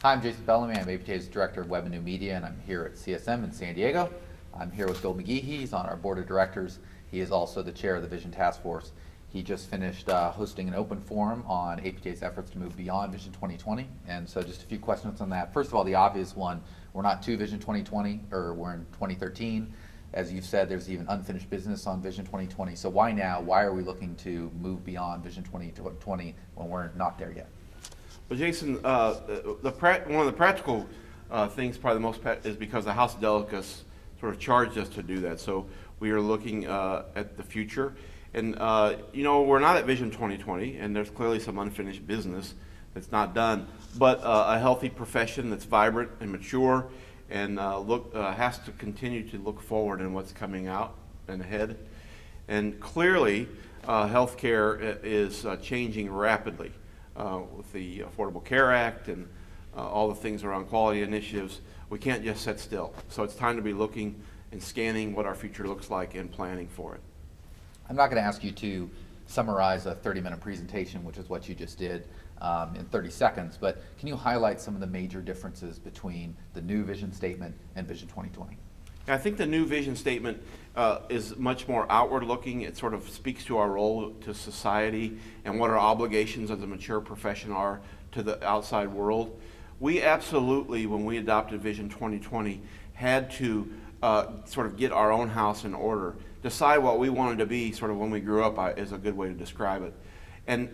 Hi, I'm Jason Bellamy. I'm APTA's Director of Web and New Media, and I'm here at CSM in San Diego. I'm here with Bill McGee. He's on our board of directors. He is also the chair of the Vision Task Force. He just finished hosting an open forum on APTA's efforts to move beyond Vision 2020. And so just a few questions on that. First of all, the obvious one, we're not to Vision 2020, or we're in 2013. As you've said, there's even unfinished business on Vision 2020. So why now? Why are we looking to move beyond Vision 2020 when we're not there yet? Well, Jason, one of the practical things, probably the most, is because the House of Delegates sort of charged us to do that. So we are looking at the future. And, we're not at Vision 2020, and there's clearly some unfinished business that's not done. But a healthy profession that's vibrant and mature and has to continue to look forward in what's coming out and ahead. And clearly, healthcare is changing rapidly. With the Affordable Care Act and all the things around quality initiatives, we can't just sit still. So it's time to be looking and scanning what our future looks like and planning for it. I'm not going to ask you to summarize a 30-minute presentation, which is what you just did, in 30 seconds, but can you highlight some of the major differences between the new vision statement and Vision 2020? I think the new vision statement is much more outward looking. It sort of speaks to our role to society and what our obligations as a mature profession are to the outside world. We absolutely, when we adopted Vision 2020, had to sort of get our own house in order, decide what we wanted to be sort of when we grew up is a good way to describe it. And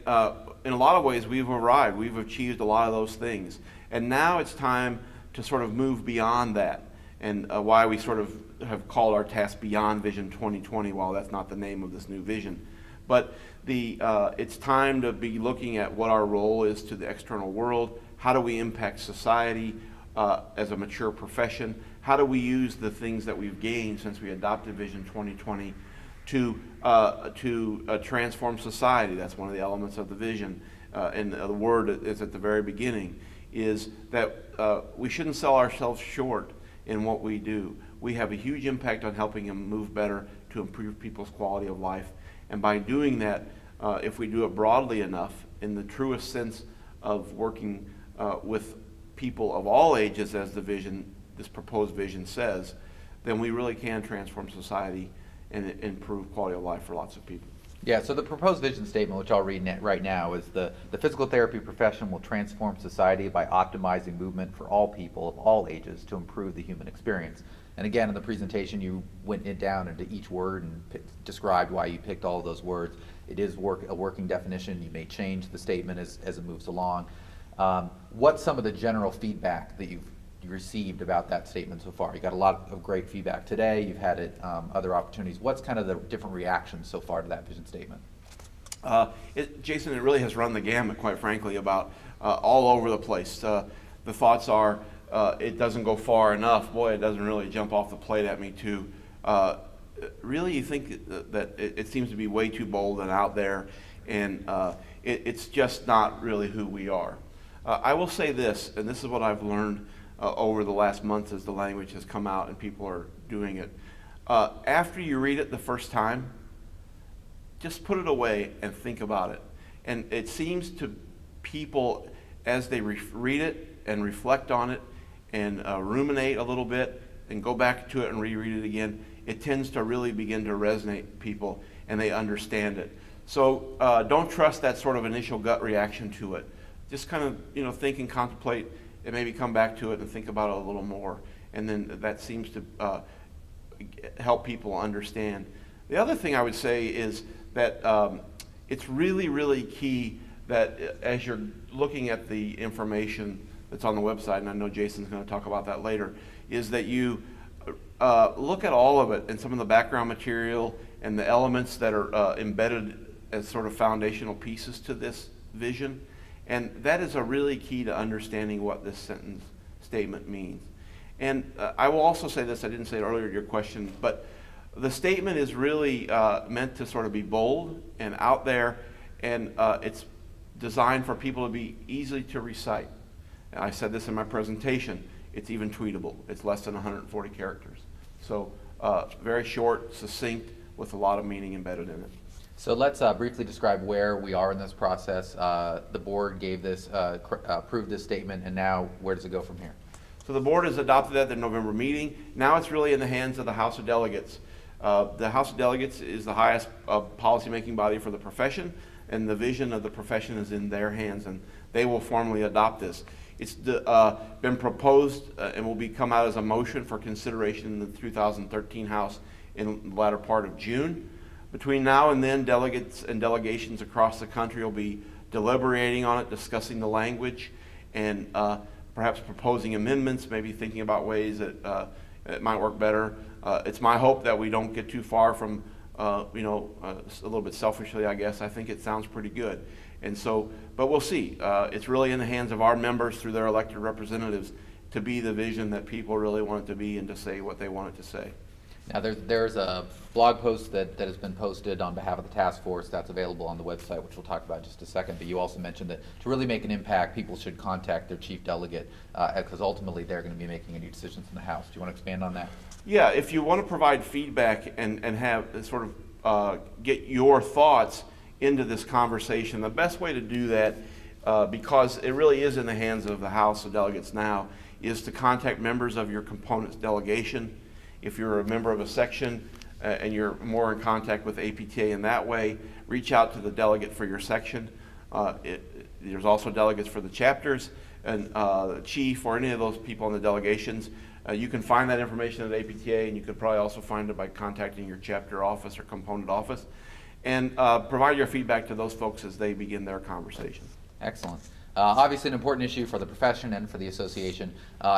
in a lot of ways, we've arrived. We've achieved a lot of those things. And now it's time to sort of move beyond that. And why we sort of have called our task Beyond Vision 2020, while that's not the name of this new vision. But it's time to be looking at what our role is to the external world. How do we impact society as a mature profession? How do we use the things that we've gained since we adopted Vision 2020 to transform society? That's one of the elements of the vision. And the word is at the very beginning, is that we shouldn't sell ourselves short in what we do. We have a huge impact on helping them move better to improve people's quality of life. And by doing that, if we do it broadly enough, in the truest sense of working with people of all ages, as this proposed vision says, then we really can transform society and improve quality of life for lots of people. Yeah, so the proposed vision statement, which I'll read right now, is the physical therapy profession will transform society by optimizing movement for all people of all ages to improve the human experience. And again, in the presentation, you went down into each word and described why you picked all of those words. It is a working definition. You may change the statement as it moves along. What's some of the general feedback that you've received about that statement so far? You got a lot of great feedback today. You've had it other opportunities. What's kind of the different reactions so far to that vision statement? Jason, it really has run the gamut, quite frankly, about all over the place. The thoughts are, it doesn't go far enough. Boy, it doesn't really jump off the plate at me too. Really, you think that it seems to be way too bold and out there, and it's just not really who we are. I will say this, and this is what I've learned over the last month as the language has come out and people are doing it. After you read it the first time, just put it away and think about it. And it seems to people, as they read it and reflect on it and ruminate a little bit and go back to it and reread it again, it tends to really begin to resonate with people and they understand it. So don't trust that sort of initial gut reaction to it. Just kind of think and contemplate and maybe come back to it and think about it a little more. And then that seems to help people understand. The other thing I would say is that it's really, really key that as you're looking at the information that's on the website, and I know Jason's going to talk about that later, is that you look at all of it and some of the background material and the elements that are embedded as sort of foundational pieces to this vision. And that is a really key to understanding what this sentence statement means. And I will also say this, I didn't say it earlier in your question, but the statement is really meant to sort of be bold and out there, and it's designed for people to be easy to recite. And I said this in my presentation, it's even tweetable. It's less than 140 characters. So very short, succinct, with a lot of meaning embedded in it. So let's briefly describe where we are in this process. The board gave this, approved this statement, and now where does it go from here? So the board has adopted that at their November meeting. Now it's really in the hands of the House of Delegates. The House of Delegates is the highest policymaking body for the profession, and the vision of the profession is in their hands, and they will formally adopt this. It's been proposed and will come out as a motion for consideration in the 2013 House in the latter part of June. Between now and then, delegates and delegations across the country will be deliberating on it, discussing the language, and perhaps proposing amendments, maybe thinking about ways that it might work better. It's my hope that we don't get too far from, a little bit selfishly, I guess. I think it sounds pretty good. And so, but we'll see. It's really in the hands of our members through their elected representatives to be the vision that people really want it to be and to say what they want it to say. Now, there's a blog post that has been posted on behalf of the task force that's available on the website, which we'll talk about in just a second. But you also mentioned that to really make an impact, people should contact their chief delegate because ultimately they're going to be making any decisions in the House. Do you want to expand on that? Yeah, if you want to provide feedback and have sort of get your thoughts into this conversation, the best way to do that, because it really is in the hands of the House of Delegates now, is to contact members of your component's delegation. If you're a member of a section and you're more in contact with APTA in that way, reach out to the delegate for your section. There's also delegates for the chapters and the chief or any of those people in the delegations. You can find that information at APTA, and you could probably also find it by contacting your chapter office or component office, and provide your feedback to those folks as they begin their conversation. Excellent. Obviously an important issue for the profession and for the association.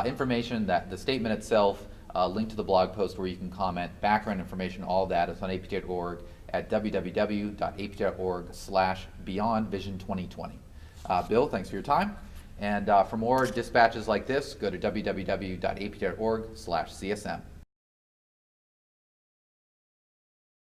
Information that the statement itself, link to the blog post where you can comment, background information, all of that is on APTA.org at www.apta.org/beyondvision2020. Bill, thanks for your time. And for more dispatches like this, go to www.apta.org/CSM.